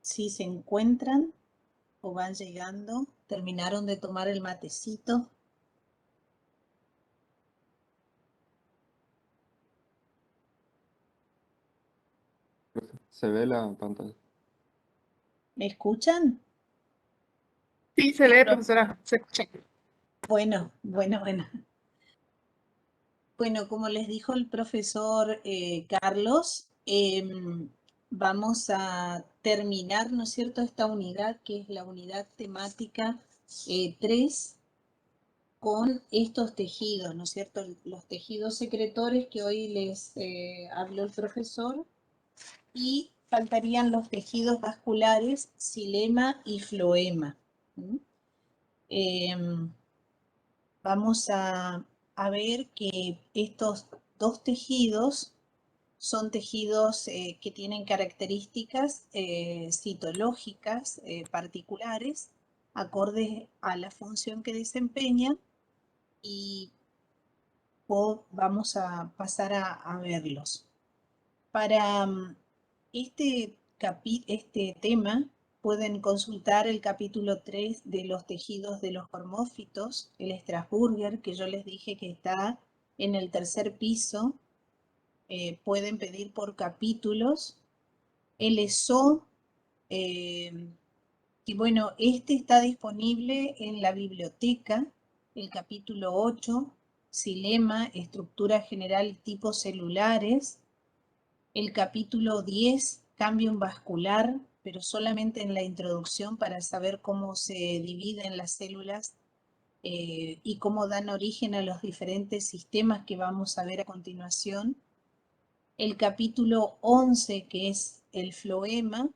Si se encuentran o van llegando, terminaron de tomar el matecito. Se ve la pantalla. ¿Me escuchan? Sí, se ve, profesora. Se escucha. Bueno. Bueno, como les dijo el profesor Carlos, vamos a terminar, ¿no es cierto?, esta unidad que es la unidad temática 3 con estos tejidos, ¿no es cierto?, los tejidos secretores que hoy les habló el profesor, y faltarían los tejidos vasculares, xilema y floema. Vamos a ver que estos dos tejidos son tejidos que tienen características citológicas particulares, acordes a la función que desempeñan, y vamos a pasar a verlos. Para este tema pueden consultar el capítulo 3 de los tejidos de los hormófitos, el Strasburger, que yo les dije que está en el tercer piso. Pueden pedir por capítulos. El ESO, y bueno, este está disponible en la biblioteca, el capítulo 8, xilema, estructura general y tipos celulares. El capítulo 10, cambio vascular, pero solamente en la introducción para saber cómo se dividen las células y cómo dan origen a los diferentes sistemas que vamos a ver a continuación. El capítulo 11, que es el floema.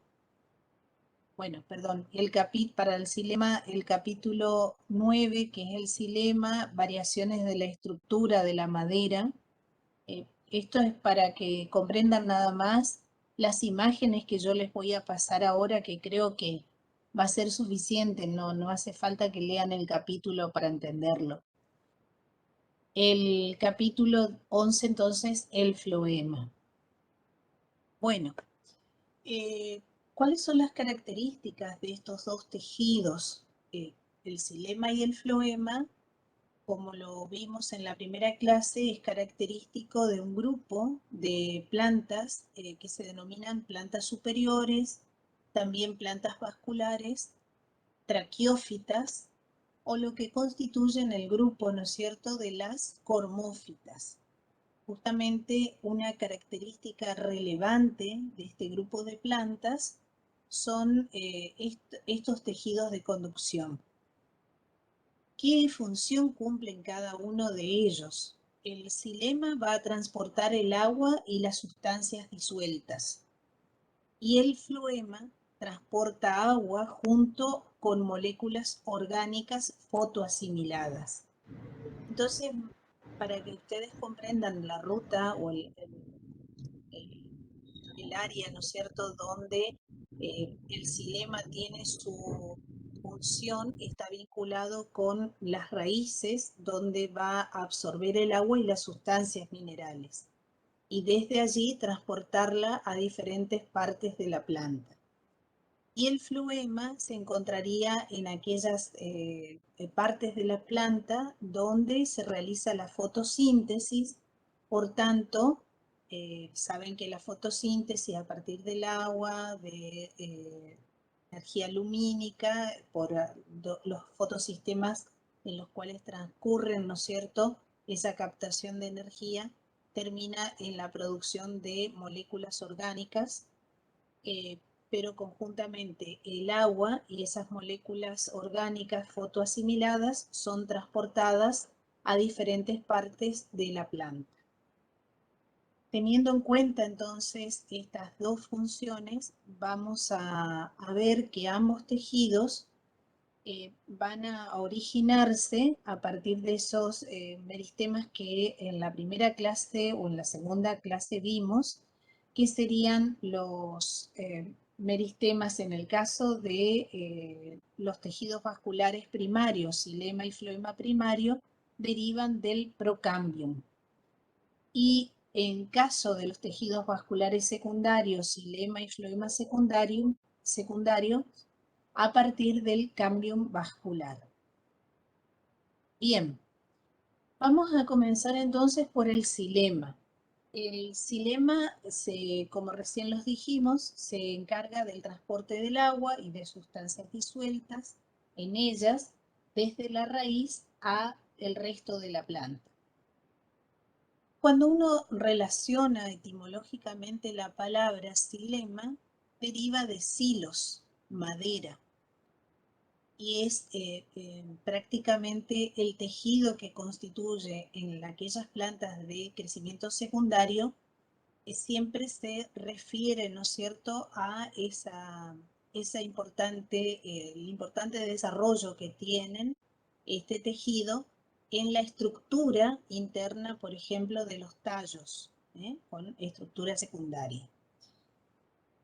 Bueno, perdón, para el xilema, el capítulo 9, que es el xilema, variaciones de la estructura de la madera. Esto es para que comprendan nada más las imágenes que yo les voy a pasar ahora, que creo que va a ser suficiente, no hace falta que lean el capítulo para entenderlo. El capítulo 11, entonces, el floema. Bueno, ¿cuáles son las características de estos dos tejidos? El xilema y el floema, como lo vimos en la primera clase, es característico de un grupo de plantas que se denominan plantas superiores, también plantas vasculares, traqueófitas, o lo que constituyen el grupo, ¿no es cierto?, de las cormófitas. Justamente una característica relevante de este grupo de plantas son estos tejidos de conducción. ¿Qué función cumplen cada uno de ellos? El xilema va a transportar el agua y las sustancias disueltas, y el floema transporta agua junto con moléculas orgánicas fotoasimiladas. Entonces, para que ustedes comprendan la ruta o el área, ¿no es cierto?, donde el xilema tiene su función, está vinculado con las raíces, donde va a absorber el agua y las sustancias minerales, y desde allí transportarla a diferentes partes de la planta. Y el floema se encontraría en aquellas partes de la planta donde se realiza la fotosíntesis. Por tanto, saben que la fotosíntesis a partir del agua, de energía lumínica, por los fotosistemas en los cuales transcurren, ¿no es cierto?, esa captación de energía, termina en la producción de moléculas orgánicas, pero conjuntamente el agua y esas moléculas orgánicas fotoasimiladas son transportadas a diferentes partes de la planta. Teniendo en cuenta entonces estas dos funciones, vamos a ver que ambos tejidos van a originarse a partir de esos meristemas que en la primera clase o en la segunda clase vimos, que serían los meristemas en el caso de los tejidos vasculares primarios, xilema y floema primario, derivan del procambium. Y en caso de los tejidos vasculares secundarios, xilema y floema secundarium, secundario a partir del cambium vascular. Bien, vamos a comenzar entonces por el xilema. El xilema, como recién los dijimos, se encarga del transporte del agua y de sustancias disueltas en ellas desde la raíz a el resto de la planta. Cuando uno relaciona etimológicamente la palabra xilema, deriva de xilos, madera, y es prácticamente el tejido que constituye en aquellas plantas de crecimiento secundario, siempre se refiere, ¿no es cierto?, a el importante desarrollo que tienen este tejido en la estructura interna, por ejemplo, de los tallos, con estructura secundaria.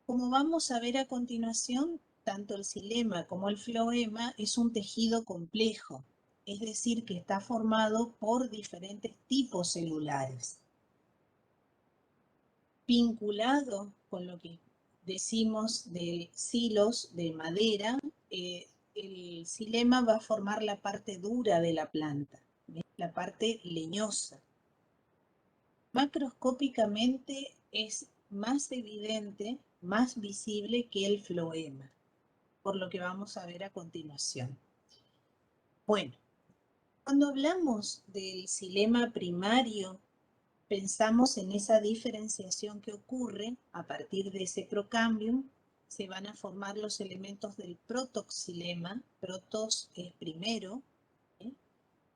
Como vamos a ver a continuación, tanto el xilema como el floema es un tejido complejo, es decir, que está formado por diferentes tipos celulares. Vinculado con lo que decimos de xilos, de madera, el xilema va a formar la parte dura de la planta, la parte leñosa. Macroscópicamente es más evidente, más visible que el floema, por lo que vamos a ver a continuación. Bueno, cuando hablamos del xilema primario, pensamos en esa diferenciación que ocurre a partir de ese procambium. Se van a formar los elementos del protoxilema, protos es primero,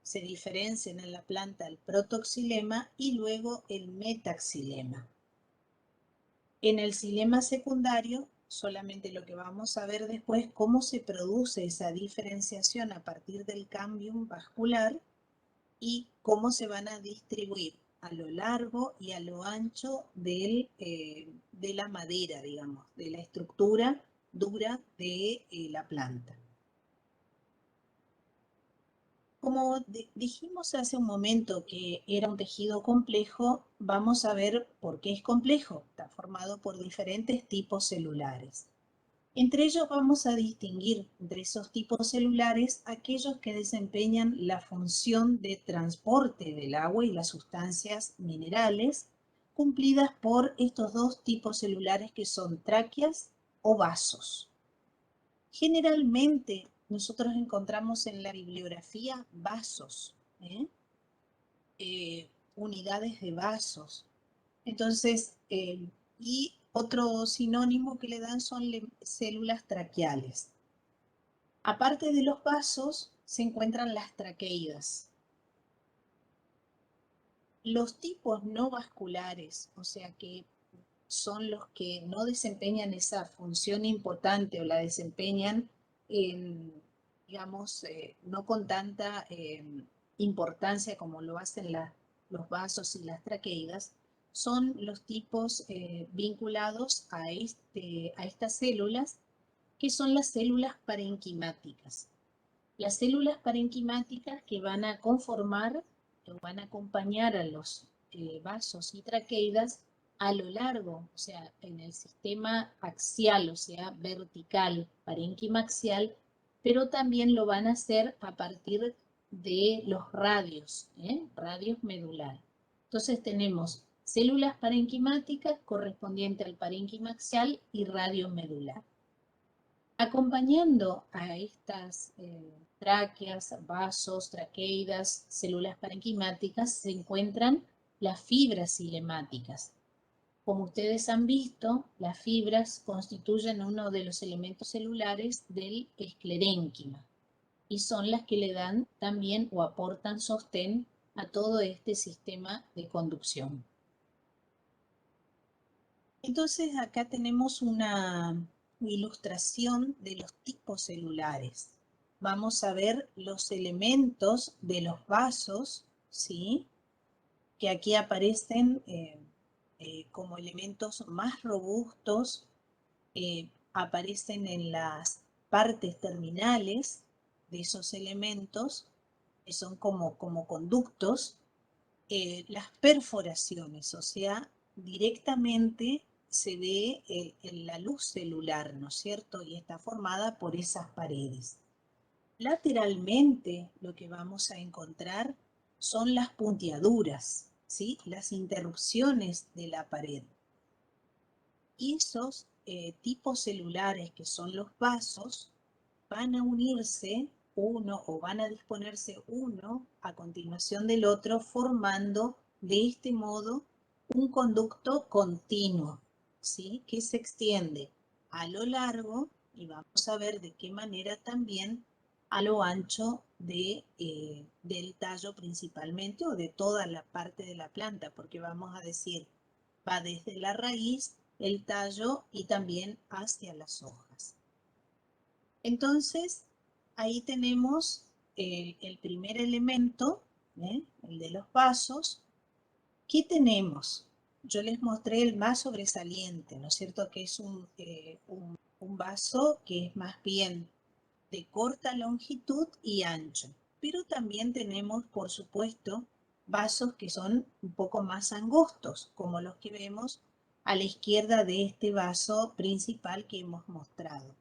se diferencian en la planta el protoxilema y luego el metaxilema. En el xilema secundario, solamente lo que vamos a ver después, cómo se produce esa diferenciación a partir del cambium vascular y cómo se van a distribuir a lo largo y a lo ancho de la madera, digamos, de la estructura dura de la planta. Como dijimos hace un momento que era un tejido complejo, vamos a ver por qué es complejo. Está formado por diferentes tipos celulares. Entre ellos vamos a distinguir entre esos tipos celulares aquellos que desempeñan la función de transporte del agua y las sustancias minerales, cumplidas por estos dos tipos celulares que son tráqueas o vasos. Generalmente nosotros encontramos en la bibliografía vasos, unidades de vasos. Entonces, y otro sinónimo que le dan son células traqueales. Aparte de los vasos, se encuentran las traqueidas. Los tipos no vasculares, o sea que son los que no desempeñan esa función importante o la desempeñan, digamos, no con tanta importancia como lo hacen los vasos y las traqueidas, son los tipos vinculados a estas células, que son las células parenquimáticas. Las células parenquimáticas que van a conformar o van a acompañar a los vasos y traqueidas a lo largo, o sea, en el sistema axial, o sea, vertical, parenquimaxial, pero también lo van a hacer a partir de los radios, radios medular. Entonces tenemos células parenquimáticas correspondientes al parenquimaxial y radio medular. Acompañando a estas tráqueas, vasos, traqueidas, células parenquimáticas, se encuentran las fibras xilemáticas. Como ustedes han visto, las fibras constituyen uno de los elementos celulares del esclerénquima y son las que le dan también o aportan sostén a todo este sistema de conducción. Entonces acá tenemos una ilustración de los tipos celulares. Vamos a ver los elementos de los vasos, ¿sí?, que aquí aparecen como elementos más robustos, aparecen en las partes terminales de esos elementos, que son como conductos, las perforaciones, o sea, directamente se ve la luz celular, ¿no es cierto? Y está formada por esas paredes. Lateralmente lo que vamos a encontrar son las puntiaduras, ¿sí? Las interrupciones de la pared. Y esos tipos celulares que son los vasos van a unirse uno o van a disponerse uno a continuación del otro formando de este modo un conducto continuo, ¿sí? Que se extiende a lo largo y vamos a ver de qué manera también a lo ancho del tallo principalmente o de toda la parte de la planta, porque vamos a decir, va desde la raíz, el tallo y también hacia las hojas. Entonces, ahí tenemos el primer elemento, el de los vasos. ¿Qué tenemos? Yo les mostré el más sobresaliente, ¿no es cierto? Que es un vaso que es más bien de corta longitud y ancho. Pero también tenemos, por supuesto, vasos que son un poco más angostos, como los que vemos a la izquierda de este vaso principal que hemos mostrado.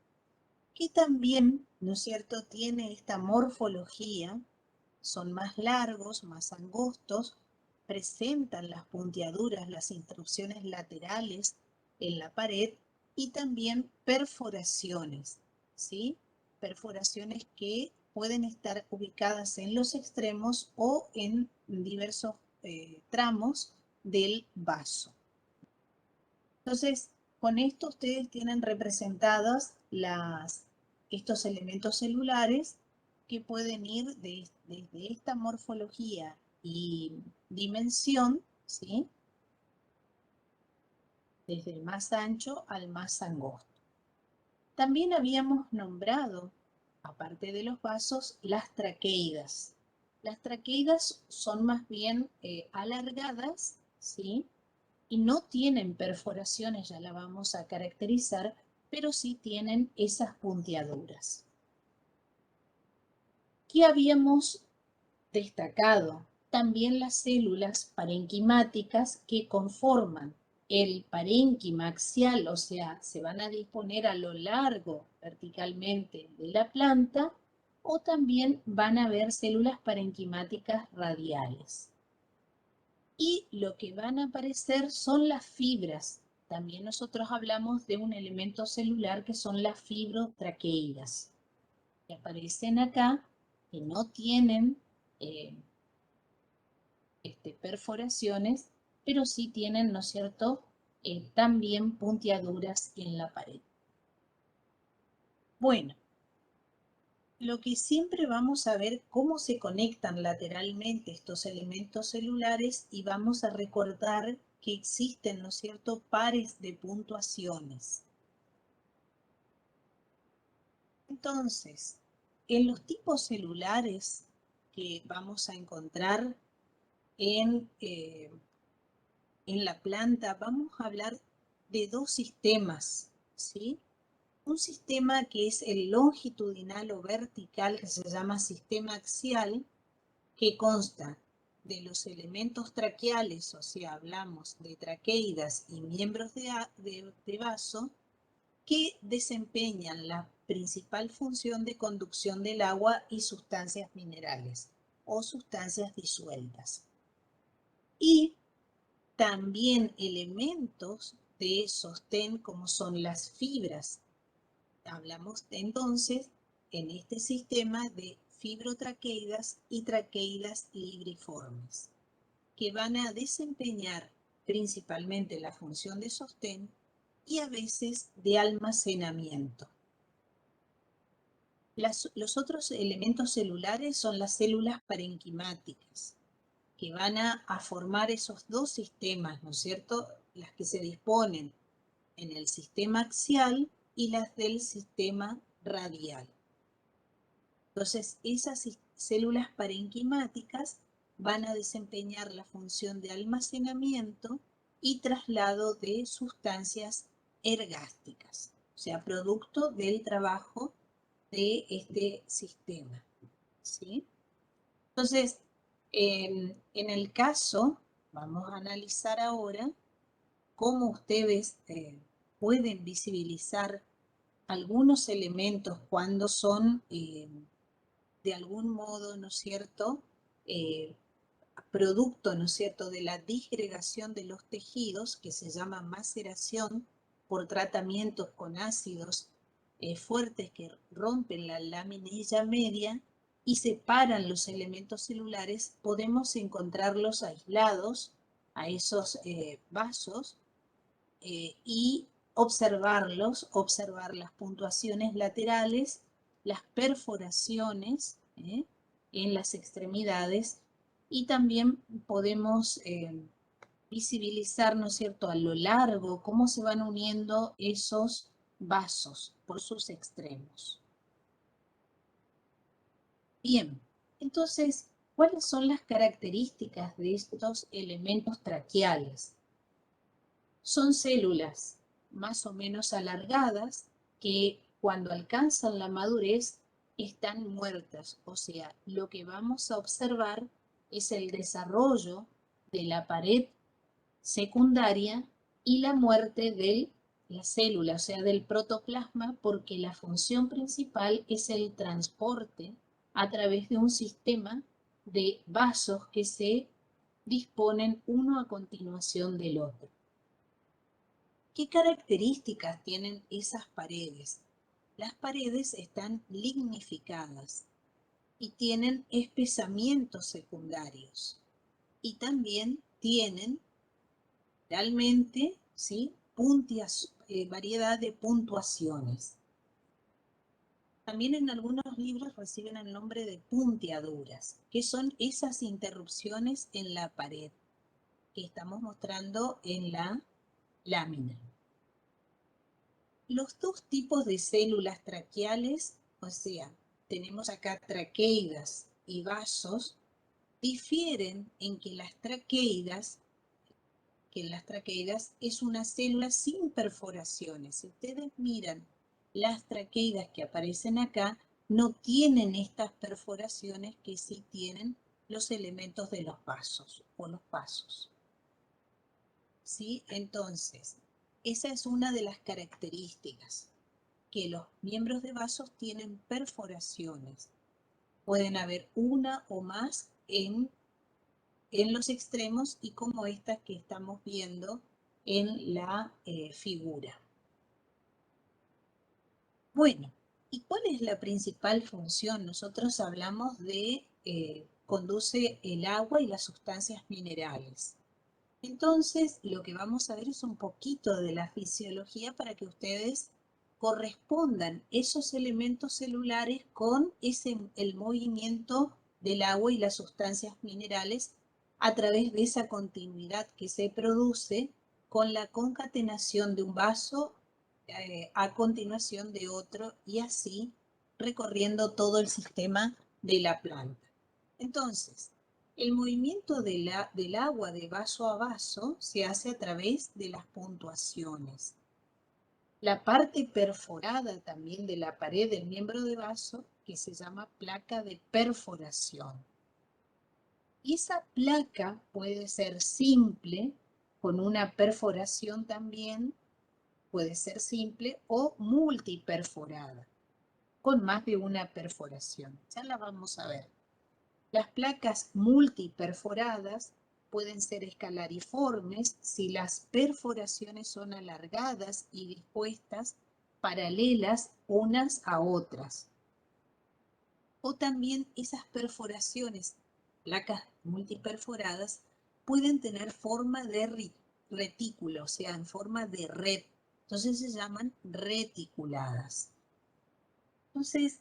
Que también, ¿no es cierto?, tiene esta morfología, son más largos, más angostos, presentan las puntiaduras, las intrusiones laterales en la pared y también perforaciones, ¿sí? Perforaciones que pueden estar ubicadas en los extremos o en diversos tramos del vaso. Entonces, con esto ustedes tienen representadas estos elementos celulares que pueden ir desde esta morfología y dimensión, ¿sí? Desde el más ancho al más angosto. También habíamos nombrado, aparte de los vasos, las traqueidas. Las traqueidas son más bien alargadas, ¿sí? Y no tienen perforaciones, ya la vamos a caracterizar, pero sí tienen esas puntiaduras. ¿Qué habíamos destacado? También las células parenquimáticas que conforman el parénquima axial, o sea, se van a disponer a lo largo verticalmente de la planta, o también van a haber células parenquimáticas radiales. Y lo que van a aparecer son las fibras. También nosotros hablamos de un elemento celular que son las fibrotraqueidas, que aparecen acá, que no tienen perforaciones, pero sí tienen, ¿no es cierto?, también puntiaduras en la pared. Bueno, lo que siempre vamos a ver cómo se conectan lateralmente estos elementos celulares y vamos a recordar que existen, ¿no es cierto?, pares de puntuaciones. Entonces, en los tipos celulares que vamos a encontrar en la planta, vamos a hablar de dos sistemas, ¿sí? Un sistema que es el longitudinal o vertical, que se llama sistema axial, que consta de los elementos traqueales, o sea, hablamos de traqueidas y miembros de vaso, que desempeñan la principal función de conducción del agua y sustancias minerales o sustancias disueltas. Y también elementos de sostén como son las fibras. Hablamos entonces en este sistema de fibrotraqueidas y traqueidas libriformes, que van a desempeñar principalmente la función de sostén y a veces de almacenamiento. Los otros elementos celulares son las células parenquimáticas, que van a formar esos dos sistemas, ¿no es cierto?, las que se disponen en el sistema axial y las del sistema radial. Entonces, esas células parenquimáticas van a desempeñar la función de almacenamiento y traslado de sustancias ergásticas, o sea, producto del trabajo de este sistema, ¿sí? Entonces, en el caso, vamos a analizar ahora cómo ustedes pueden visibilizar algunos elementos cuando son de algún modo, ¿no es cierto?, producto, ¿no es cierto?, de la disgregación de los tejidos, que se llama maceración por tratamientos con ácidos fuertes que rompen la laminilla media y separan los elementos celulares, podemos encontrarlos aislados a esos vasos y observarlos, observar las puntuaciones laterales, las perforaciones en las extremidades, y también podemos visibilizar, ¿no es cierto?, a lo largo cómo se van uniendo esos vasos por sus extremos. Bien, entonces, ¿cuáles son las características de estos elementos traqueales? Son células más o menos alargadas que cuando alcanzan la madurez están muertas. O sea, lo que vamos a observar es el desarrollo de la pared secundaria y la muerte de la célula, o sea, del protoplasma, porque la función principal es el transporte a través de un sistema de vasos que se disponen uno a continuación del otro. ¿Qué características tienen esas paredes? Las paredes están lignificadas y tienen espesamientos secundarios. Y también tienen realmente, ¿sí?, variedad de puntuaciones. También en algunos libros reciben el nombre de punteaduras, que son esas interrupciones en la pared que estamos mostrando en la lámina. Los dos tipos de células traqueales, o sea, tenemos acá traqueidas y vasos, difieren en que las traqueidas es una célula sin perforaciones. Si ustedes miran las traqueidas que aparecen acá, no tienen estas perforaciones que sí tienen los elementos de los vasos o los vasos. ¿Sí? Entonces, esa es una de las características, que los miembros de vasos tienen perforaciones. Pueden haber una o más en los extremos y como estas que estamos viendo en la figura. Bueno, ¿y cuál es la principal función? Nosotros hablamos de conduce el agua y las sustancias minerales. Entonces, lo que vamos a ver es un poquito de la fisiología para que ustedes correspondan esos elementos celulares con el movimiento del agua y las sustancias minerales a través de esa continuidad que se produce con la concatenación de un vaso a continuación de otro y así recorriendo todo el sistema de la planta. Entonces, el movimiento del agua de vaso a vaso se hace a través de las puntuaciones. La parte perforada también de la pared del miembro de vaso, que se llama placa de perforación. Y esa placa puede ser simple, con una perforación también, puede ser simple o multiperforada, con más de una perforación. Ya la vamos a ver. Las placas multiperforadas pueden ser escalariformes si las perforaciones son alargadas y dispuestas paralelas unas a otras. O también esas perforaciones, placas multiperforadas, pueden tener forma de retículo, o sea, en forma de red. Entonces se llaman reticuladas. Entonces,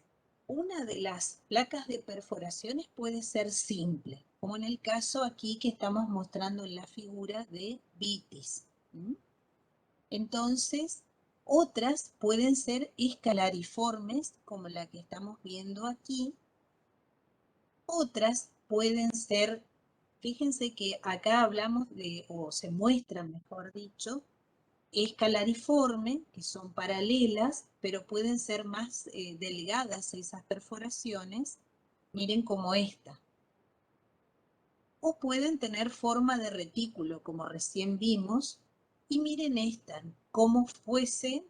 una de las placas de perforaciones puede ser simple, como en el caso aquí que estamos mostrando en la figura de vitis. Entonces, otras pueden ser escalariformes, como la que estamos viendo aquí. Otras pueden ser, fíjense que acá hablamos de, o se muestran, mejor dicho, escalariforme, que son paralelas, pero pueden ser más delgadas esas perforaciones, miren como esta. O pueden tener forma de retículo, como recién vimos, Y miren esta, como fuesen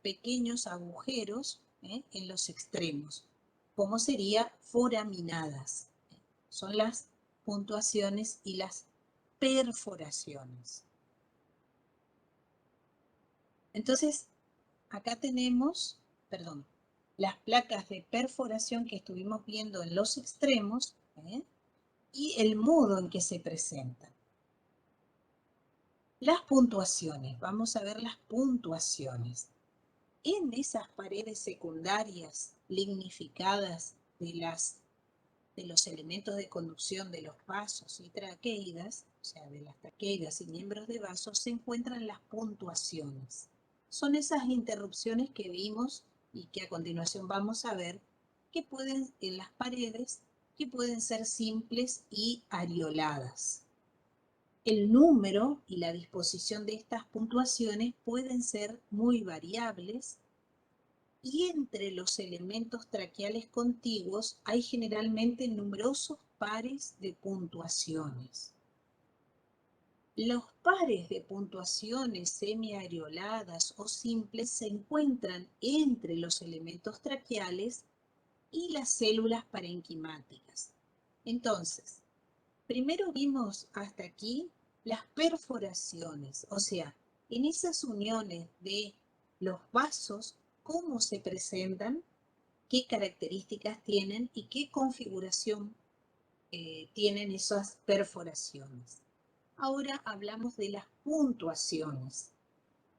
pequeños agujeros en los extremos, como sería foraminadas. Son las puntuaciones y las perforaciones. Entonces, acá tenemos, perdón, las placas de perforación que estuvimos viendo en los extremos y el modo en que se presentan. Las puntuaciones, vamos a ver las puntuaciones. En esas paredes secundarias lignificadas de los elementos de conducción de los vasos y traqueidas, o sea, de las traqueidas y miembros de vasos, se encuentran las puntuaciones. Son esas interrupciones que vimos y que a continuación vamos a ver que pueden en las paredes, que pueden ser simples y areoladas. El número y la disposición de estas puntuaciones pueden ser muy variables y entre los elementos traqueales contiguos hay generalmente numerosos pares de puntuaciones. Los pares de puntuaciones semiareoladas o simples se encuentran entre los elementos traqueales y las células parenquimáticas. Entonces, primero vimos hasta aquí las perforaciones, o sea, en esas uniones de los vasos, cómo se presentan, qué características tienen y qué configuración tienen esas perforaciones. Ahora hablamos de las puntuaciones.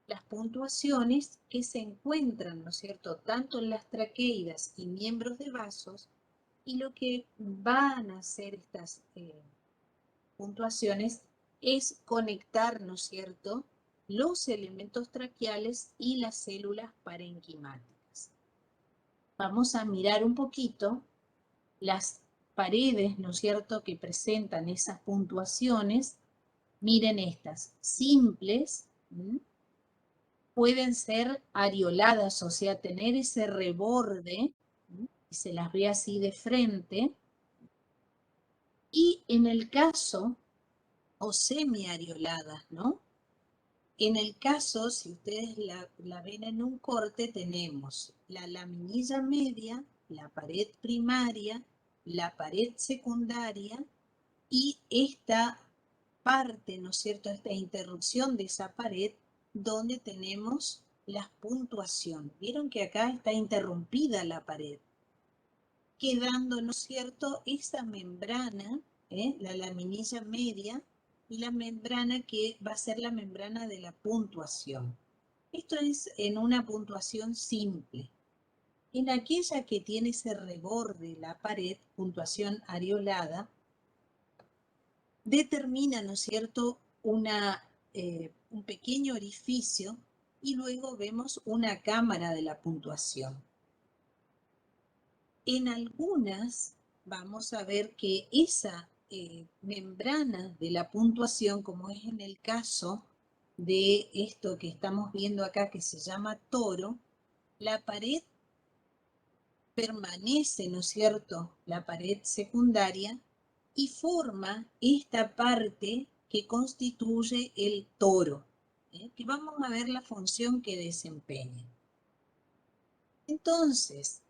Las puntuaciones que se encuentran, ¿no es cierto?, tanto en las traqueidas y miembros de vasos, y lo que van a hacer estas puntuaciones es conectar, ¿no es cierto?, los elementos traqueales y las células parenquimáticas. Vamos a mirar un poquito las paredes, ¿no es cierto?, que presentan esas puntuaciones. Miren estas, simples, pueden ser areoladas, o sea, tener ese reborde, y se las ve así de frente. Y en el caso, o semiareoladas, ¿no? En el caso, si ustedes la ven en un corte, tenemos la laminilla media, la pared primaria, la pared secundaria y esta parte, ¿no es cierto?, esta interrupción de esa pared donde tenemos las puntuaciones. Vieron que acá está interrumpida la pared, quedando, ¿no es cierto?, esa membrana, la laminilla media, y la membrana que va a ser la membrana de la puntuación. Esto es en una puntuación simple. En aquella que tiene ese reborde, la pared, puntuación areolada, determina, ¿no es cierto?, un pequeño orificio y luego vemos una cámara de la puntuación. En algunas vamos a ver que esa membrana de la puntuación, como es en el caso de esto que estamos viendo acá que se llama toro, la pared permanece, ¿no es cierto?, la pared secundaria y forma esta parte que constituye el toro, que vamos a ver la función que desempeña. Entonces,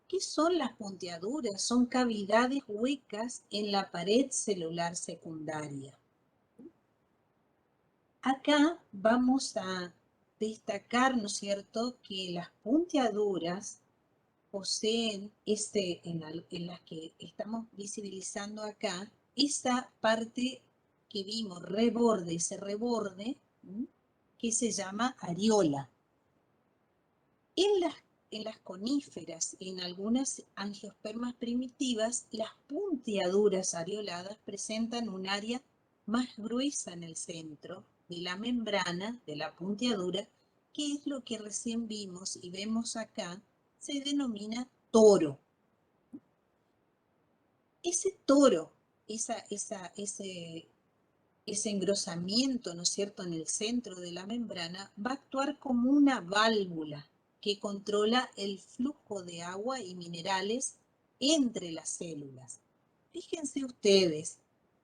¿qué son las punteaduras? Son cavidades huecas en la pared celular secundaria. Acá vamos a destacar, ¿no es cierto?, que las punteaduras poseen, en las que estamos visibilizando acá, esa parte que vimos, reborde, ese reborde, que se llama areola. En las coníferas, en algunas angiospermas primitivas, las punteaduras areoladas presentan un área más gruesa en el centro de la membrana de la punteadura, que es lo que recién vimos y vemos acá, se denomina toro. Ese toro, ese engrosamiento, ¿no es cierto?, en el centro de la membrana, va a actuar como una válvula que controla el flujo de agua y minerales entre las células. Fíjense ustedes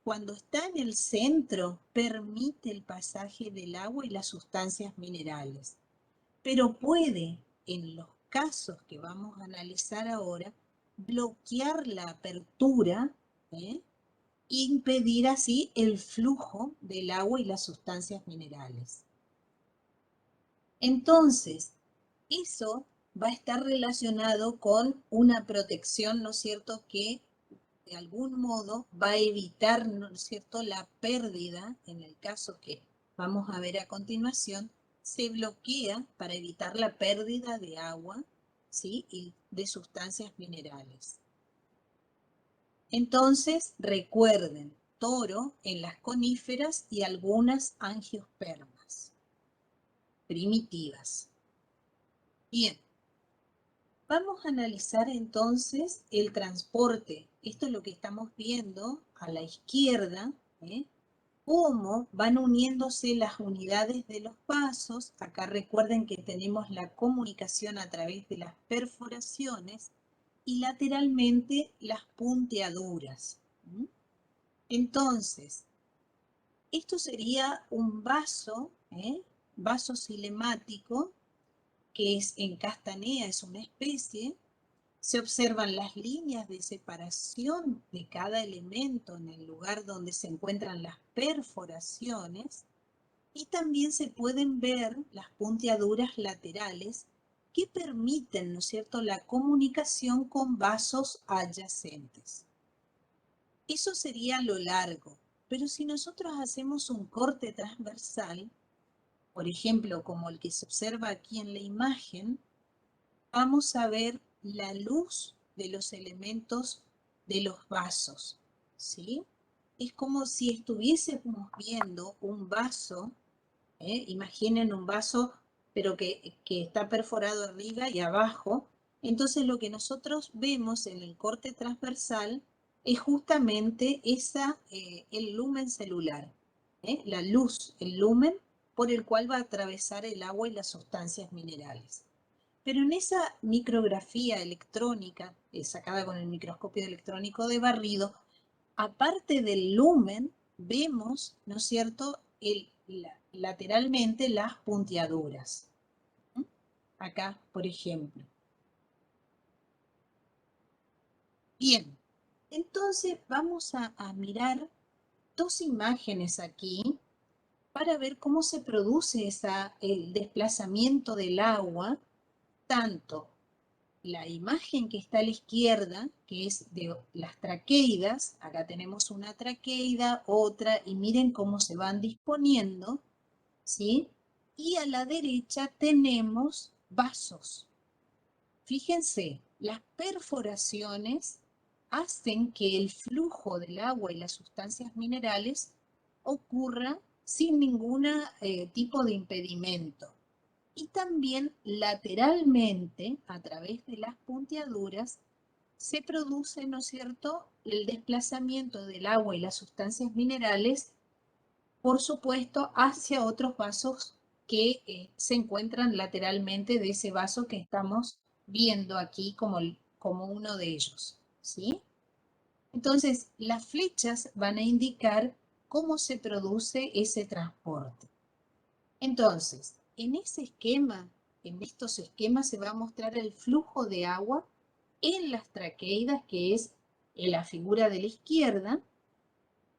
cuando está en el centro, permite el pasaje del agua y las sustancias minerales, pero puede, en los casos que vamos a analizar ahora, bloquear la apertura, ¿eh? e impedir así el flujo del agua y las sustancias minerales. Entonces, eso va a estar relacionado con una protección, ¿no es cierto?, que de algún modo va a evitar, ¿no es cierto?, la pérdida, en el caso que vamos a ver a continuación, se bloquea para evitar la pérdida de agua, ¿sí?, y de sustancias minerales. Entonces, recuerden, toro en las coníferas y algunas angiospermas primitivas. Bien. Vamos a analizar entonces el transporte. Esto es lo que estamos viendo a la izquierda, cómo van uniéndose las unidades de los vasos. Acá recuerden que tenemos la comunicación a través de las perforaciones y lateralmente las punteaduras. Entonces, esto sería un vaso, vaso cilemático, que es en Castanea, es una especie. Se observan las líneas de separación de cada elemento en el lugar donde se encuentran las perforaciones y también se pueden ver las punteaduras laterales que permiten, ¿no es cierto?, la comunicación con vasos adyacentes. Eso sería lo largo, pero si nosotros hacemos un corte transversal, por ejemplo, como el que se observa aquí en la imagen, vamos a ver la luz de los elementos de los vasos, ¿sí? Es como si estuviésemos viendo un vaso, imaginen un vaso, pero que está perforado arriba y abajo. Entonces lo que nosotros vemos en el corte transversal es justamente el lumen celular, la luz, el lumen por el cual va a atravesar el agua y las sustancias minerales. Pero en esa micrografía electrónica, sacada con el microscopio electrónico de barrido, aparte del lumen, vemos, ¿no es cierto?, lateralmente las punteaduras. Acá, por ejemplo. Bien, entonces vamos a mirar dos imágenes aquí para ver cómo se produce el desplazamiento del agua, tanto la imagen que está a la izquierda, que es de las traqueidas. Acá tenemos una traqueida, otra, y miren cómo se van disponiendo, ¿sí? Y a la derecha tenemos vasos. Fíjense, las perforaciones hacen que el flujo del agua y las sustancias minerales ocurra sin ningún tipo de impedimento. Y también lateralmente, a través de las punteaduras, se produce, ¿no es cierto?, el desplazamiento del agua y las sustancias minerales, por supuesto, hacia otros vasos que se encuentran lateralmente de ese vaso que estamos viendo aquí como uno de ellos, ¿sí? Entonces, las flechas van a indicar cómo se produce ese transporte. Entonces, en estos esquemas se va a mostrar el flujo de agua en las traqueidas, que es en la figura de la izquierda,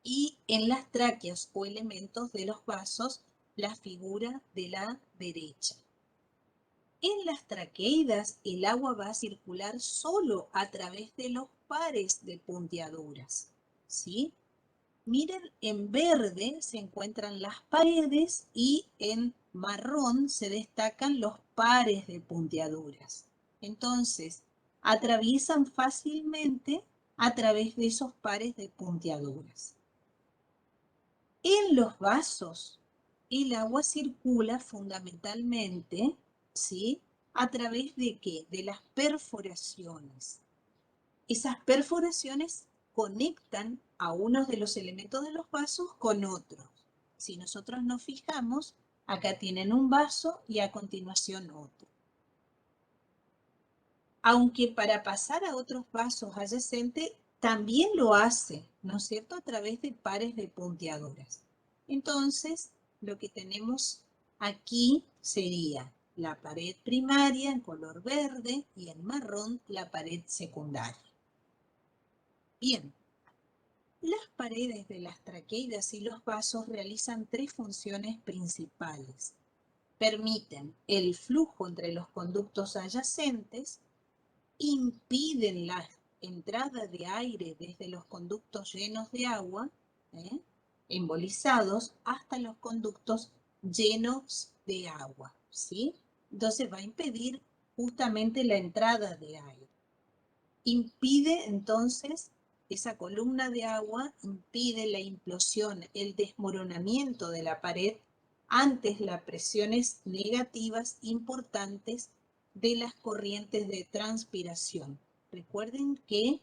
y en las tráqueas o elementos de los vasos, la figura de la derecha. En las traqueidas, el agua va a circular solo a través de los pares de punteaduras, ¿sí? Miren, en verde se encuentran las paredes y en marrón se destacan los pares de punteaduras. Entonces, atraviesan fácilmente a través de esos pares de punteaduras. En los vasos, el agua circula fundamentalmente, ¿sí?, a través de ¿qué? De las perforaciones. Esas perforaciones conectan a unos de los elementos de los vasos con otros. Si nosotros nos fijamos, acá tienen un vaso y a continuación otro. Aunque para pasar a otros vasos adyacentes también lo hace, ¿no es cierto?, a través de pares de punteaduras. Entonces, lo que tenemos aquí sería la pared primaria en color verde y en marrón la pared secundaria. Bien, las paredes de las traqueidas y los vasos realizan tres funciones principales. Permiten el flujo entre los conductos adyacentes, impiden la entrada de aire desde los conductos llenos de agua, embolizados, hasta los conductos llenos de agua, ¿sí? Entonces va a impedir justamente la entrada de aire. Impide entonces, esa columna de agua impide la implosión, el desmoronamiento de la pared ante las presiones negativas importantes de las corrientes de transpiración. Recuerden que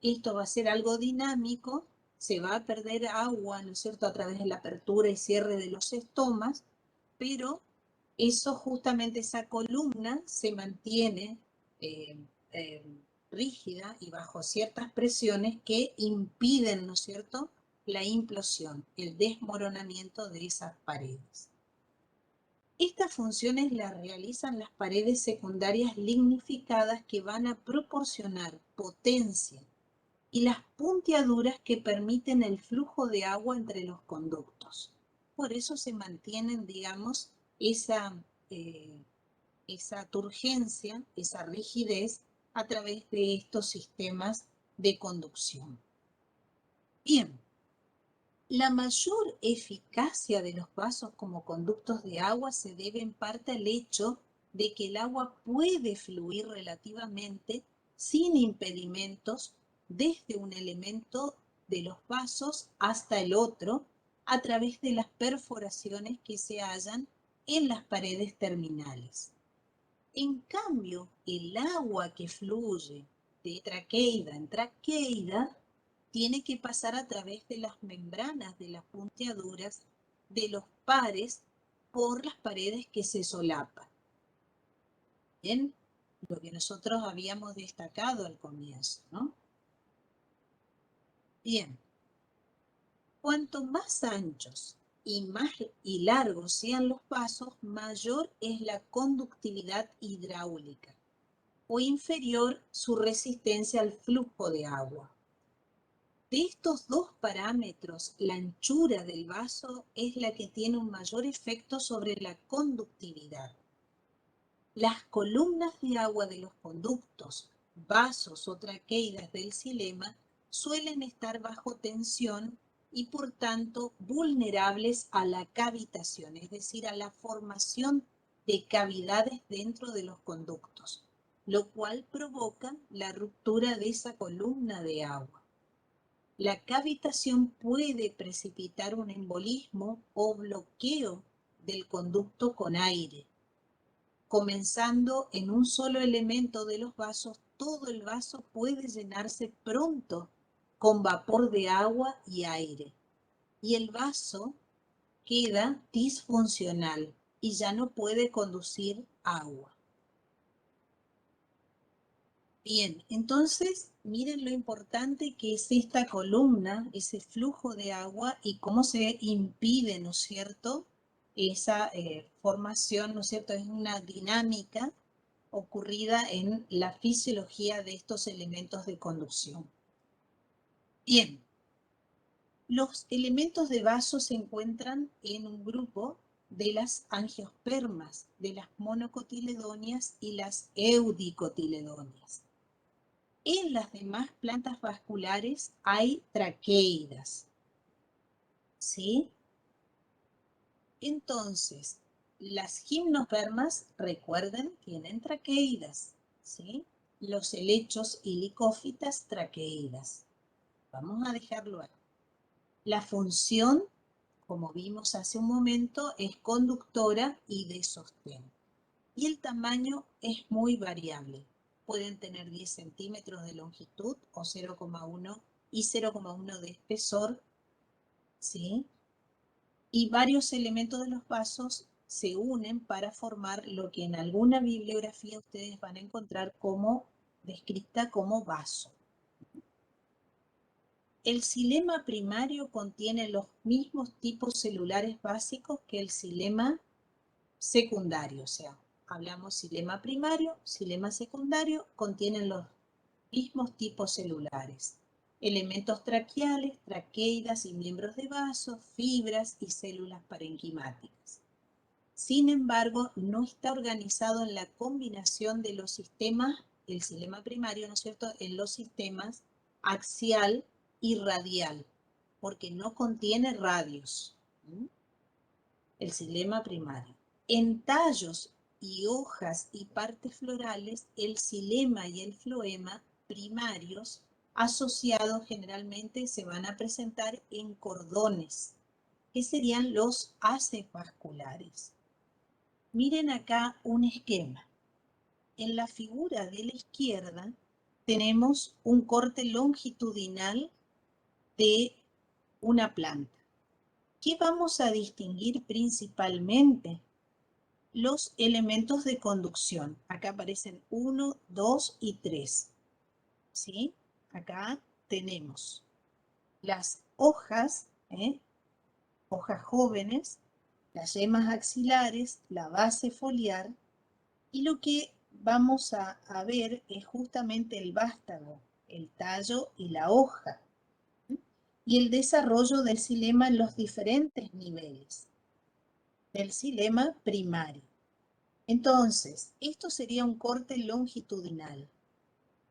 esto va a ser algo dinámico, se va a perder agua, ¿no es cierto?, a través de la apertura y cierre de los estomas, pero eso justamente, esa columna se mantiene rígida y bajo ciertas presiones que impiden, ¿no es cierto?, la implosión, el desmoronamiento de esas paredes. Estas funciones las realizan las paredes secundarias lignificadas que van a proporcionar potencia y las punteaduras que permiten el flujo de agua entre los conductos. Por eso se mantienen, digamos, esa turgencia, esa rigidez a través de estos sistemas de conducción. Bien, la mayor eficacia de los vasos como conductos de agua se debe en parte al hecho de que el agua puede fluir relativamente sin impedimentos desde un elemento de los vasos hasta el otro a través de las perforaciones que se hallan en las paredes terminales. En cambio, el agua que fluye de traqueida en traqueida tiene que pasar a través de las membranas de las punteaduras de los pares por las paredes que se solapan. Bien, lo que nosotros habíamos destacado al comienzo, ¿no? Bien, cuanto más anchos y largos sean los vasos, mayor es la conductividad hidráulica o inferior su resistencia al flujo de agua. De estos dos parámetros, la anchura del vaso es la que tiene un mayor efecto sobre la conductividad. Las columnas de agua de los conductos, vasos o traqueidas del xilema suelen estar bajo tensión y por tanto vulnerables a la cavitación, es decir, a la formación de cavidades dentro de los conductos, lo cual provoca la ruptura de esa columna de agua. La cavitación puede precipitar un embolismo o bloqueo del conducto con aire. Comenzando en un solo elemento de los vasos, todo el vaso puede llenarse pronto con vapor de agua y aire. Y el vaso queda disfuncional y ya no puede conducir agua. Bien, entonces miren lo importante que es esta columna, ese flujo de agua y cómo se impide, ¿no es cierto?, esa formación, ¿no es cierto?, es una dinámica ocurrida en la fisiología de estos elementos de conducción. Bien, los elementos de vaso se encuentran en un grupo de las angiospermas, de las monocotiledonias y las eudicotiledonias. En las demás plantas vasculares hay traqueidas, ¿sí? Entonces, las gimnospermas, recuerden, tienen traqueidas, ¿sí? Los helechos y licófitas, traqueidas. Vamos a dejarlo ahí. La función, como vimos hace un momento, es conductora y de sostén. Y el tamaño es muy variable. Pueden tener 10 centímetros de longitud o 0,1 y 0,1 de espesor, ¿sí? Y varios elementos de los vasos se unen para formar lo que en alguna bibliografía ustedes van a encontrar como descrita como vaso. El xilema primario contiene los mismos tipos celulares básicos que el xilema secundario, o sea, hablamos xilema primario, xilema secundario, contienen los mismos tipos celulares. Elementos traqueales, traqueidas y miembros de vaso, fibras y células parenquimáticas. Sin embargo, no está organizado en la combinación de los sistemas, el xilema primario, ¿no es cierto?, en los sistemas axial y radial, porque no contiene radios. El xilema primario. En tallos y hojas y partes florales, el xilema y el floema primarios asociados generalmente se van a presentar en cordones, que serían los haces vasculares. Miren acá un esquema. En la figura de la izquierda tenemos un corte longitudinal de una planta. ¿Qué vamos a distinguir principalmente? Los elementos de conducción. Acá aparecen 1, 2 y 3. ¿Sí? Acá tenemos las hojas, hojas jóvenes, las yemas axilares, la base foliar, y lo que vamos a ver es justamente el vástago, el tallo y la hoja, y el desarrollo del xilema en los diferentes niveles del xilema primario. Entonces, esto sería un corte longitudinal.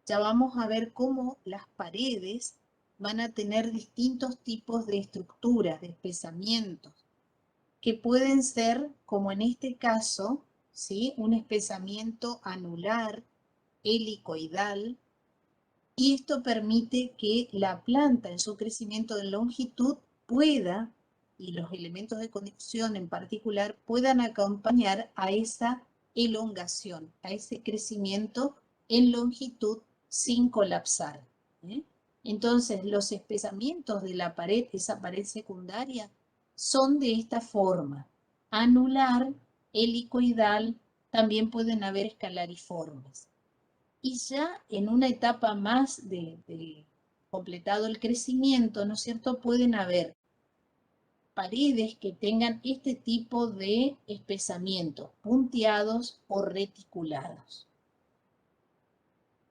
Ya vamos a ver cómo las paredes van a tener distintos tipos de estructuras, de espesamientos, que pueden ser, como en este caso, ¿sí?, un espesamiento anular, helicoidal, y esto permite que la planta en su crecimiento de longitud pueda, y los elementos de conducción en particular, puedan acompañar a esa elongación, a ese crecimiento en longitud sin colapsar. Entonces, los espesamientos de la pared, esa pared secundaria, son de esta forma: anular, helicoidal, también pueden haber escalariformes. Y ya en una etapa más de completado el crecimiento, ¿no es cierto?, pueden haber paredes que tengan este tipo de espesamiento, punteados o reticulados.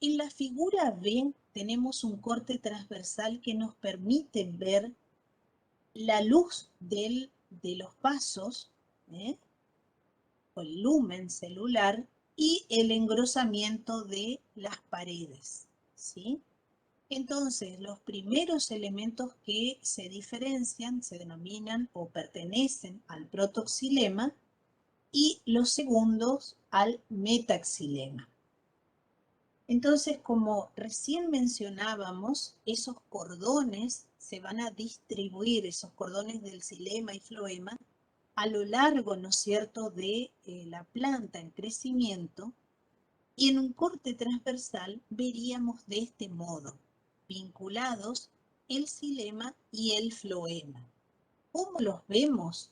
En la figura B tenemos un corte transversal que nos permite ver la luz de los vasos, o el lumen celular, y el engrosamiento de las paredes, ¿sí? Entonces, los primeros elementos que se diferencian se denominan o pertenecen al protoxilema, y los segundos al metaxilema. Entonces, como recién mencionábamos, esos cordones se van a distribuir, esos cordones del xilema y floema, a lo largo, ¿no es cierto?, de la planta en crecimiento, y en un corte transversal veríamos de este modo, vinculados el xilema y el floema. ¿Cómo los vemos?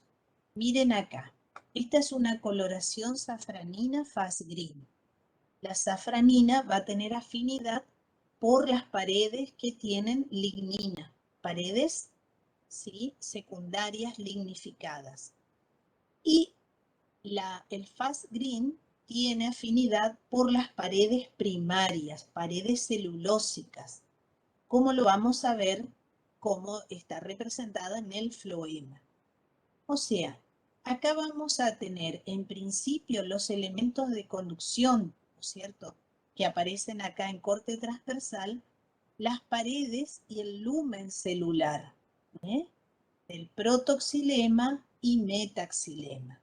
Miren acá. Esta es una coloración safranina fast green. La safranina va a tener afinidad por las paredes que tienen lignina, paredes, ¿sí?, secundarias lignificadas. Y el fast green tiene afinidad por las paredes primarias, paredes celulósicas, como lo vamos a ver cómo está representada en el floema. O sea, acá vamos a tener en principio los elementos de conducción, ¿no es cierto?, que aparecen acá en corte transversal, las paredes y el lumen celular, del protoxilema y metaxilema.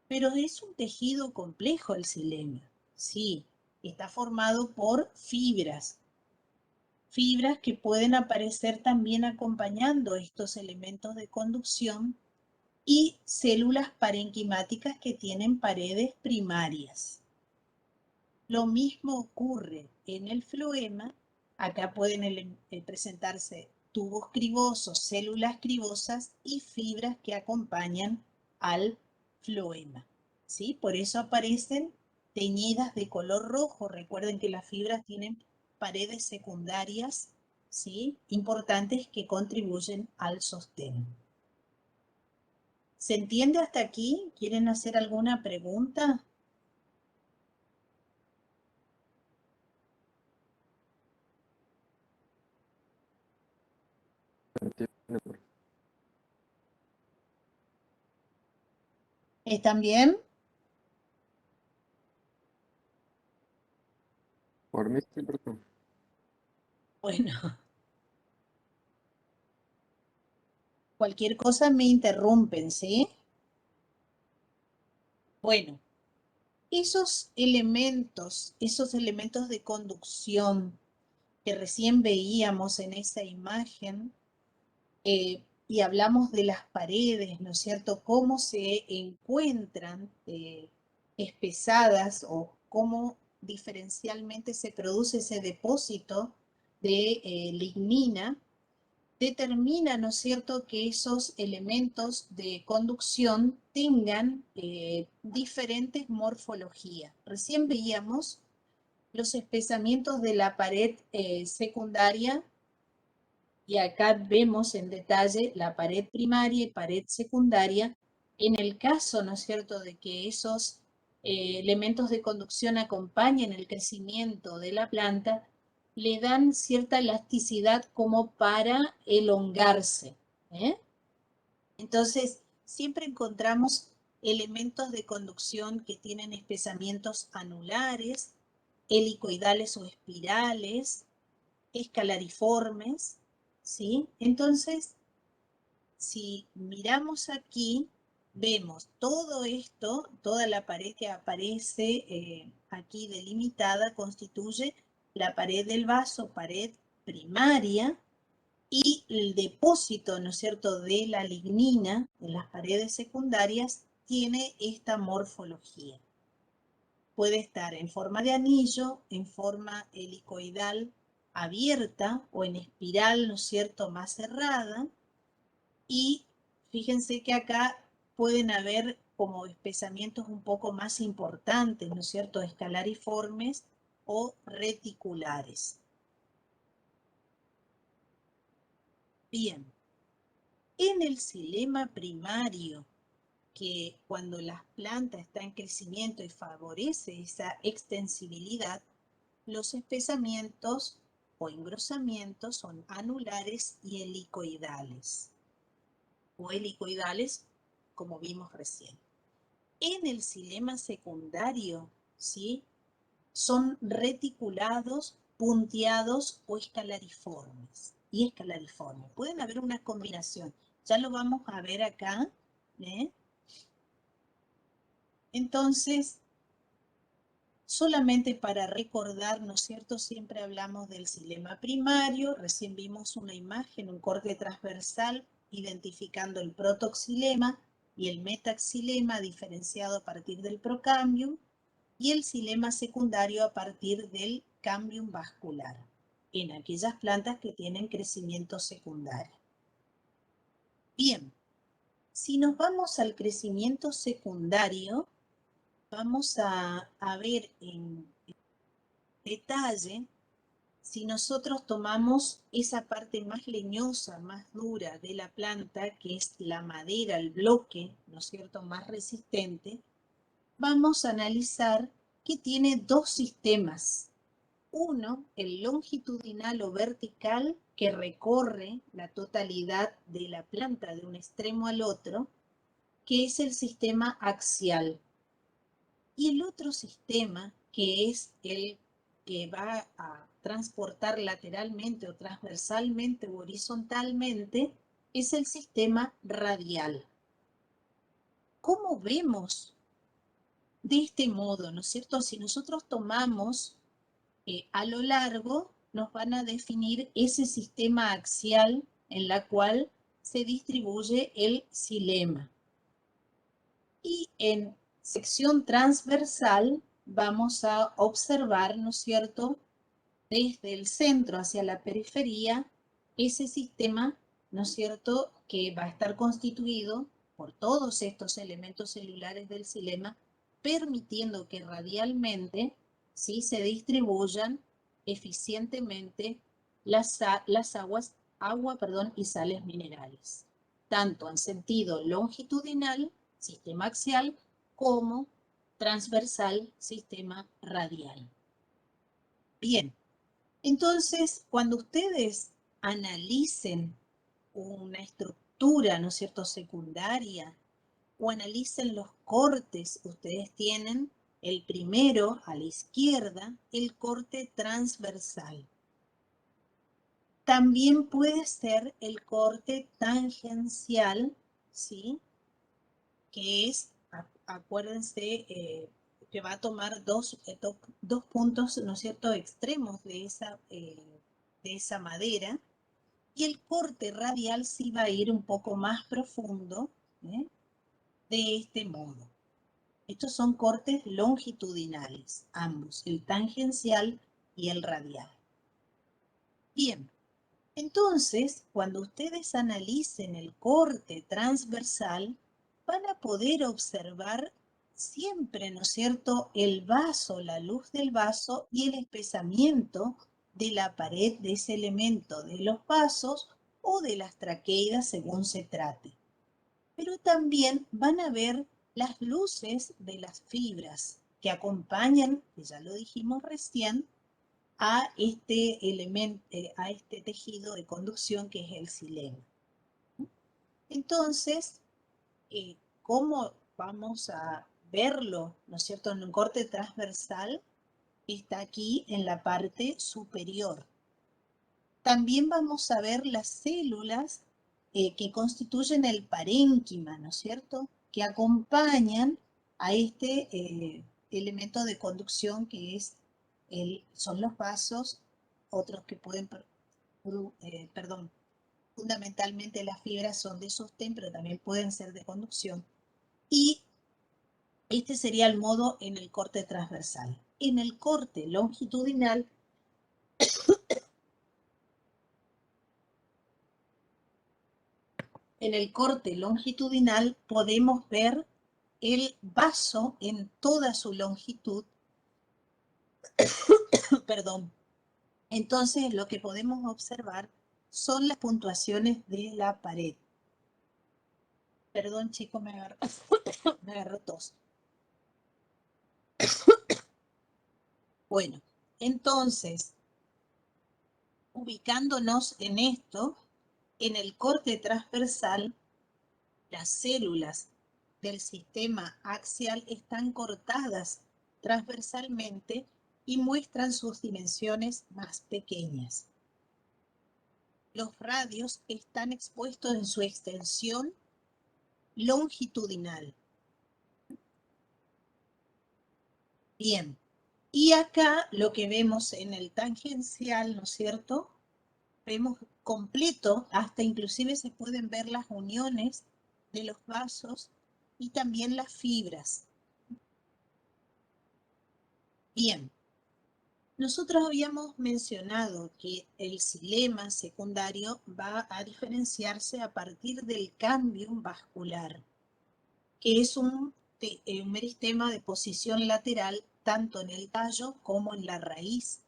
Pero es un tejido complejo el xilema. Sí, está formado por fibras. Fibras que pueden aparecer también acompañando estos elementos de conducción, y células parenquimáticas que tienen paredes primarias. Lo mismo ocurre en el floema. Acá pueden presentarse tubos cribosos, células cribosas y fibras que acompañan al floema, ¿sí? Por eso aparecen teñidas de color rojo. Recuerden que las fibras tienen paredes secundarias ¿sí?, importantes que contribuyen al sostén. ¿Se entiende hasta aquí? ¿Quieren hacer alguna pregunta? ¿Están bien? Por mí sí, perdón. Bueno, cualquier cosa me interrumpen, ¿sí? Bueno, esos elementos de conducción que recién veíamos en esa imagen, y hablamos de las paredes, ¿no es cierto? Cómo se encuentran espesadas o cómo diferencialmente se produce ese depósito de lignina, determina, ¿no es cierto?, que esos elementos de conducción tengan diferentes morfologías. Recién veíamos los espesamientos de la pared secundaria, y acá vemos en detalle la pared primaria y pared secundaria. En el caso, ¿no es cierto?, de que esos elementos de conducción acompañen el crecimiento de la planta, le dan cierta elasticidad como para elongarse, ¿eh? Entonces, siempre encontramos elementos de conducción que tienen espesamientos anulares, helicoidales o espirales, escalariformes, ¿sí? Entonces, si miramos aquí, vemos todo esto, toda la pared que aparece aquí delimitada constituye la pared del vaso, pared primaria, y el depósito, ¿no es cierto?, de la lignina en las paredes secundarias tiene esta morfología. Puede estar en forma de anillo, en forma helicoidal abierta o en espiral, ¿no es cierto?, más cerrada. Y fíjense que acá pueden haber como espesamientos un poco más importantes, ¿no es cierto?, escalariformes o reticulares. Bien, en el xilema primario, que cuando la planta está en crecimiento y favorece esa extensibilidad, los espesamientos o engrosamientos son anulares y helicoidales, o helicoidales como vimos recién. En el xilema secundario, ¿sí?, son reticulados, punteados o escalariformes. Y escalariformes. Pueden haber una combinación. Ya lo vamos a ver acá, ¿eh? Entonces, solamente para recordar, ¿no es cierto?, siempre hablamos del xilema primario. Recién vimos una imagen, un corte transversal identificando el protoxilema y el metaxilema diferenciado a partir del procambium, y el xilema secundario a partir del cambium vascular, en aquellas plantas que tienen crecimiento secundario. Bien, si nos vamos al crecimiento secundario, vamos a ver en detalle, si nosotros tomamos esa parte más leñosa, más dura de la planta, que es la madera, el bloque, ¿no es cierto?, más resistente, vamos a analizar que tiene dos sistemas. Uno, el longitudinal o vertical, que recorre la totalidad de la planta de un extremo al otro, que es el sistema axial. Y el otro sistema, que es el que va a transportar lateralmente o transversalmente o horizontalmente, es el sistema radial. ¿Cómo vemos? De este modo, ¿no es cierto? Si nosotros tomamos a lo largo, nos van a definir ese sistema axial en la cual se distribuye el xilema. Y en sección transversal vamos a observar, ¿no es cierto?, desde el centro hacia la periferia, ese sistema, ¿no es cierto?, que va a estar constituido por todos estos elementos celulares del xilema, permitiendo que radialmente, ¿sí?, se distribuyan eficientemente agua y sales minerales, tanto en sentido longitudinal, sistema axial, como transversal, sistema radial. Bien, entonces cuando ustedes analicen una estructura, ¿no es cierto?, secundaria, o analicen los cortes, ustedes tienen el primero a la izquierda, el corte transversal. También puede ser el corte tangencial, ¿sí? Que es, acuérdense, que va a tomar dos puntos, ¿no es cierto?, extremos de esa madera. Y el corte radial sí va a ir un poco más profundo, ¿eh?, de este modo. Estos son cortes longitudinales, ambos, el tangencial y el radial. Bien, entonces, cuando ustedes analicen el corte transversal, van a poder observar siempre, ¿no es cierto?, el vaso, la luz del vaso y el espesamiento de la pared de ese elemento de los vasos o de las traqueidas según se trate. Pero también van a ver las luces de las fibras que acompañan, que ya lo dijimos recién, a este elemento, a este tejido de conducción que es el xilema. Entonces, ¿cómo vamos a verlo, ¿no es cierto?, en un corte transversal? Está aquí en la parte superior. También vamos a ver las células que constituyen el parénquima, ¿no es cierto?, que acompañan a este elemento de conducción que es son los vasos, otros que pueden, fundamentalmente las fibras son de sostén, pero también pueden ser de conducción. Y este sería el modo en el corte transversal. En el corte longitudinal, podemos ver el vaso en toda su longitud. Perdón. Entonces, lo que podemos observar son las puntuaciones de la pared. Perdón, chicos, me agarró tos. Bueno, entonces, ubicándonos en esto, en el corte transversal, las células del sistema axial están cortadas transversalmente y muestran sus dimensiones más pequeñas. Los radios están expuestos en su extensión longitudinal. Bien, y acá lo que vemos en el tangencial, ¿no es cierto?, vemos completo, hasta inclusive se pueden ver las uniones de los vasos y también las fibras. Bien, nosotros habíamos mencionado que el xilema secundario va a diferenciarse a partir del cambium vascular, que es un meristema de posición lateral tanto en el tallo como en la raíz.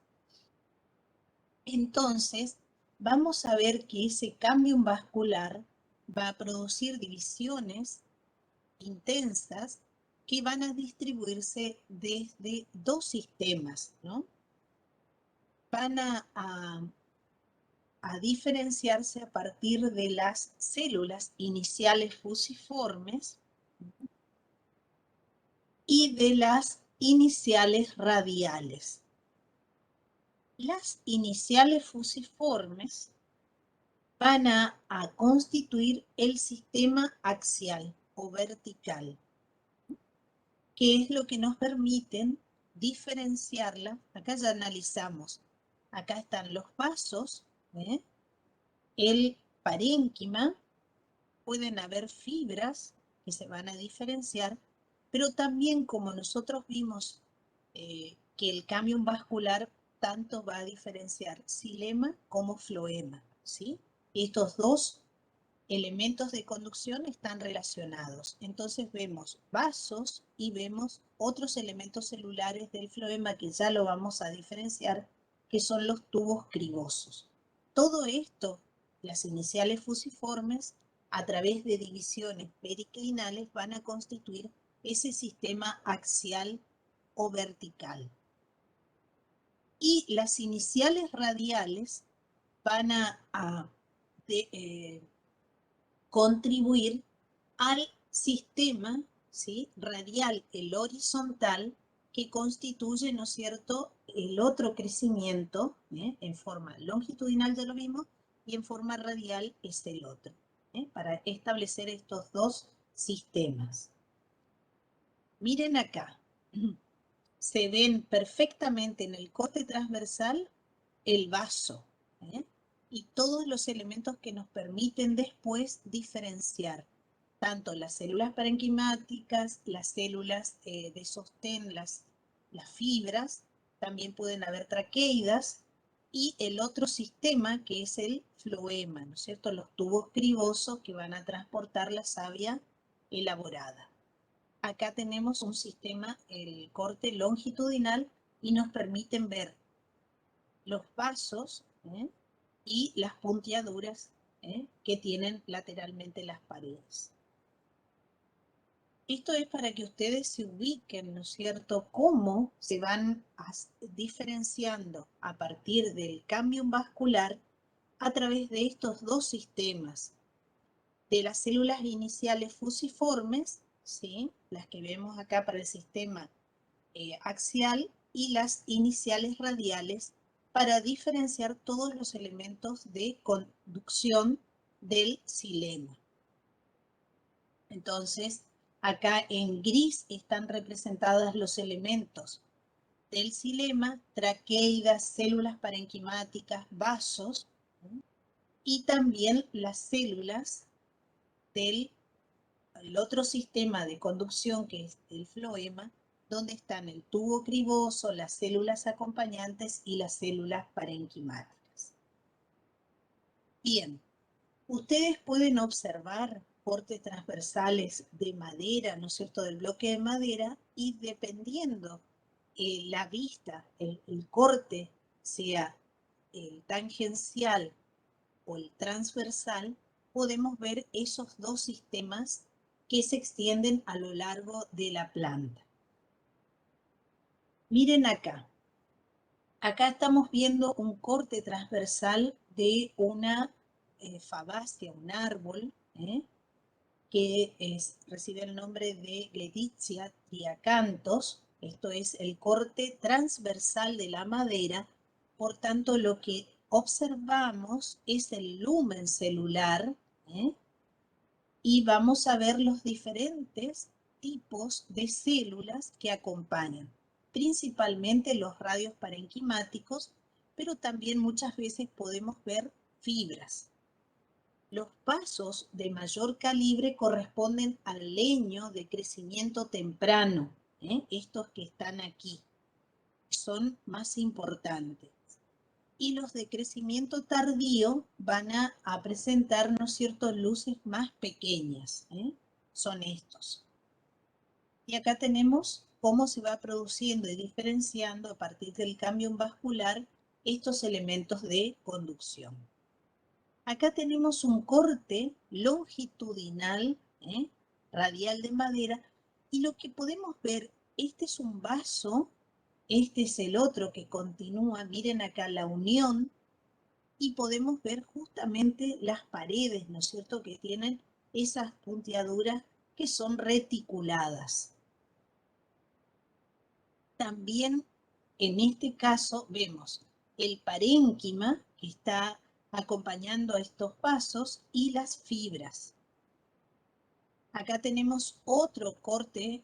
Entonces, vamos a ver que ese cambium vascular va a producir divisiones intensas que van a distribuirse desde dos sistemas, ¿no? Van a diferenciarse a partir de las células iniciales fusiformes y de las iniciales radiales. Las iniciales fusiformes van a constituir el sistema axial o vertical, que es lo que nos permiten diferenciarla. Acá ya analizamos, acá están los vasos, el parénquima, pueden haber fibras que se van a diferenciar, pero también como nosotros vimos que el cambium vascular tanto va a diferenciar xilema como floema, ¿sí? Estos dos elementos de conducción están relacionados. Entonces vemos vasos y vemos otros elementos celulares del floema que ya lo vamos a diferenciar, que son los tubos cribosos. Todo esto, las iniciales fusiformes, a través de divisiones periclinales, van a constituir ese sistema axial o vertical. Y las iniciales radiales van a contribuir al sistema, ¿sí?, radial, el horizontal, que constituye, ¿no es cierto?, el otro crecimiento, en forma longitudinal ya lo vimos, y en forma radial es el otro, para establecer estos dos sistemas. Miren acá, se ven perfectamente en el corte transversal el vaso, y todos los elementos que nos permiten después diferenciar tanto las células parenquimáticas, las células de sostén, las fibras, también pueden haber traqueidas, y el otro sistema que es el floema, ¿no es cierto? Los tubos cribosos que van a transportar la savia elaborada. Acá tenemos un sistema, el corte longitudinal, y nos permiten ver los vasos y las puntiaduras que tienen lateralmente las paredes. Esto es para que ustedes se ubiquen, ¿no es cierto?, cómo se van diferenciando a partir del cambio vascular a través de estos dos sistemas, de las células iniciales fusiformes, ¿sí?, las que vemos acá para el sistema axial, y las iniciales radiales para diferenciar todos los elementos de conducción del xilema. Entonces, acá en gris están representados los elementos del xilema, traqueidas, células parenquimáticas, vasos, y también las células del otro sistema de conducción, que es el floema, donde están el tubo criboso, las células acompañantes y las células parenquimáticas. Bien, ustedes pueden observar cortes transversales de madera, ¿no es cierto?, del bloque de madera, y dependiendo la vista, el corte, sea el tangencial o el transversal, podemos ver esos dos sistemas que se extienden a lo largo de la planta. Miren acá. Acá estamos viendo un corte transversal de una fabácea, un árbol, que recibe el nombre de Gleditsia triacanthos. Esto es el corte transversal de la madera. Por tanto, lo que observamos es el lumen celular, y vamos a ver los diferentes tipos de células que acompañan, principalmente los radios parenquimáticos, pero también muchas veces podemos ver fibras. Los vasos de mayor calibre corresponden al leño de crecimiento temprano, estos que están aquí, son más importantes. Y los de crecimiento tardío van a presentar, ¿no es cierto?, luces más pequeñas, son estos. Y acá tenemos cómo se va produciendo y diferenciando a partir del cambio vascular estos elementos de conducción. Acá tenemos un corte longitudinal, radial de madera, y lo que podemos ver, este es un vaso, este es el otro que continúa, miren acá la unión, y podemos ver justamente las paredes, ¿no es cierto?, que tienen esas puntiaduras que son reticuladas. También en este caso vemos el parénquima que está acompañando a estos vasos y las fibras. Acá tenemos otro corte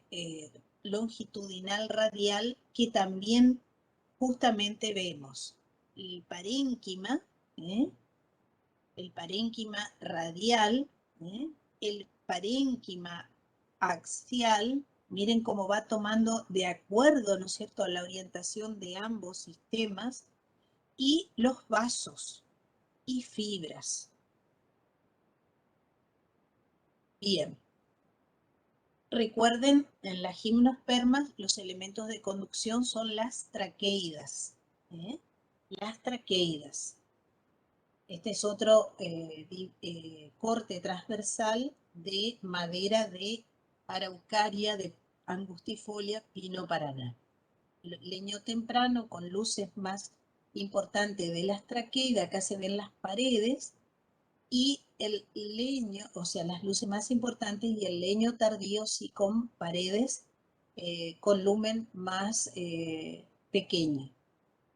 longitudinal radial que también justamente vemos el parénquima radial, el parénquima axial. Miren cómo va tomando de acuerdo, ¿no es cierto?, a la orientación de ambos sistemas, y los vasos y fibras. Bien. Recuerden, en las gimnospermas los elementos de conducción son las traqueidas. Las traqueidas. Este es otro corte transversal de madera de araucaria, de angustifolia, pino paraná. Leño temprano con luces más importantes de las traqueidas, acá se ven las paredes, y el leño, o sea, las luces más importantes, y el leño tardío sí con paredes con lumen más pequeño.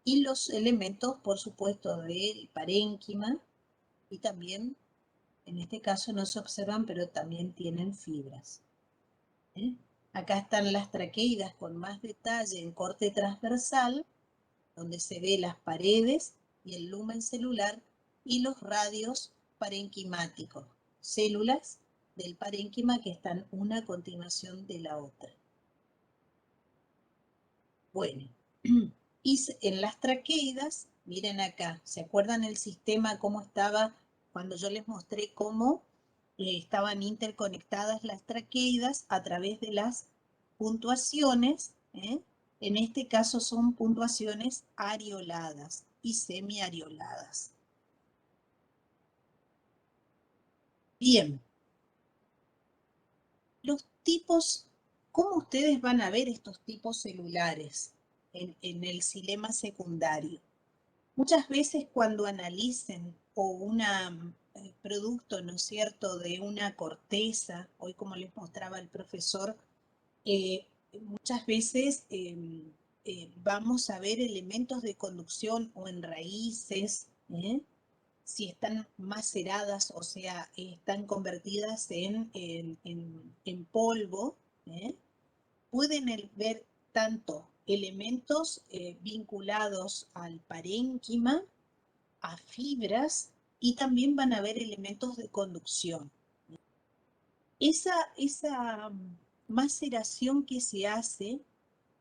Y los elementos, por supuesto, del parénquima, y también, en este caso no se observan, pero también tienen fibras. Acá están las traqueidas con más detalle en corte transversal, donde se ve las paredes y el lumen celular, y los radios parenquimáticos, células del parénquima que están una a continuación de la otra. Bueno, y en las traqueidas, miren acá, ¿se acuerdan el sistema cómo estaba cuando yo les mostré cómo estaban interconectadas las traqueidas a través de las puntuaciones? En este caso son puntuaciones areoladas y semiareoladas. Bien, los tipos, ¿cómo ustedes van a ver estos tipos celulares en el xilema secundario? Muchas veces cuando analicen o un producto, ¿no es cierto?, de una corteza, hoy como les mostraba el profesor, muchas veces vamos a ver elementos de conducción o en raíces, si están maceradas, o sea, están convertidas en polvo, pueden ver tanto elementos vinculados al parénquima, a fibras, y también van a ver elementos de conducción. Esa maceración que se hace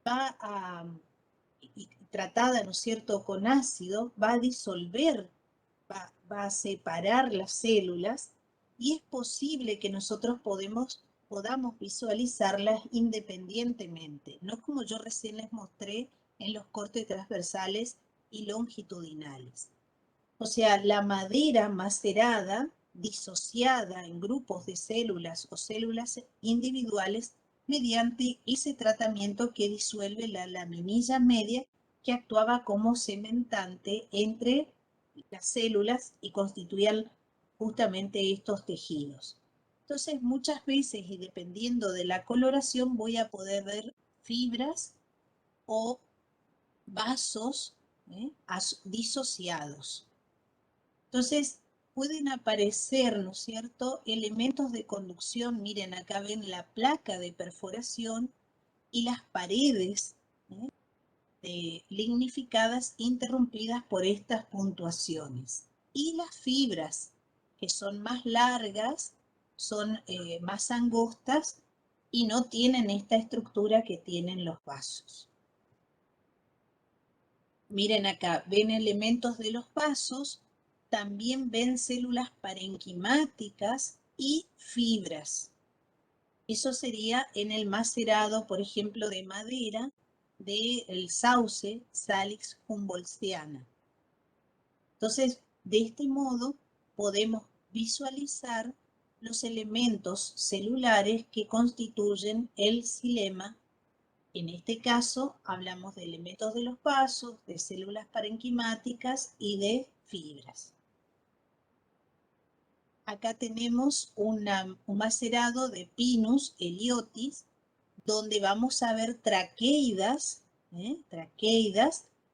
va a, tratada, ¿no es cierto?, con ácido, va a disolver, va a separar las células, y es posible que nosotros podamos visualizarlas independientemente, no como yo recién les mostré en los cortes transversales y longitudinales. O sea, la madera macerada, disociada en grupos de células o células individuales mediante ese tratamiento que disuelve la laminilla media, que actuaba como cementante entre las células y constituían justamente estos tejidos. Entonces, muchas veces, y dependiendo de la coloración, voy a poder ver fibras o vasos disociados. Entonces, pueden aparecer, ¿no es cierto?, elementos de conducción. Miren, acá ven la placa de perforación y las paredes lignificadas interrumpidas por estas puntuaciones. Y las fibras, que son más largas, son más angostas y no tienen esta estructura que tienen los vasos. Miren acá, ven elementos de los vasos, también ven células parenquimáticas y fibras. Eso sería en el macerado, por ejemplo, de madera del sauce Salix humboldtiana. Entonces, de este modo podemos visualizar los elementos celulares que constituyen el xilema. En este caso, hablamos de elementos de los vasos, de células parenquimáticas y de fibras. Acá tenemos un macerado de Pinus eliotis, donde vamos a ver traqueidas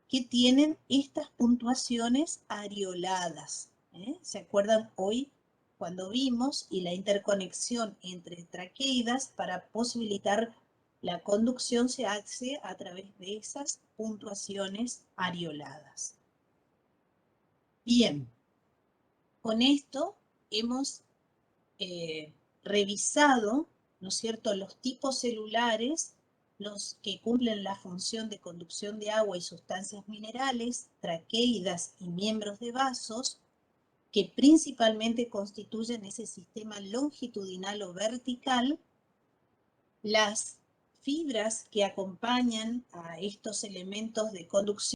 que tienen estas puntuaciones areoladas. ¿Se acuerdan hoy cuando vimos y la interconexión entre traqueidas para posibilitar la conducción se hace a través de esas puntuaciones areoladas? Bien, con esto hemos revisado, ¿no es cierto?, los tipos celulares, los que cumplen la función de conducción de agua y sustancias minerales, traqueidas y miembros de vasos, que principalmente constituyen ese sistema longitudinal o vertical, las fibras que acompañan a estos elementos de conducción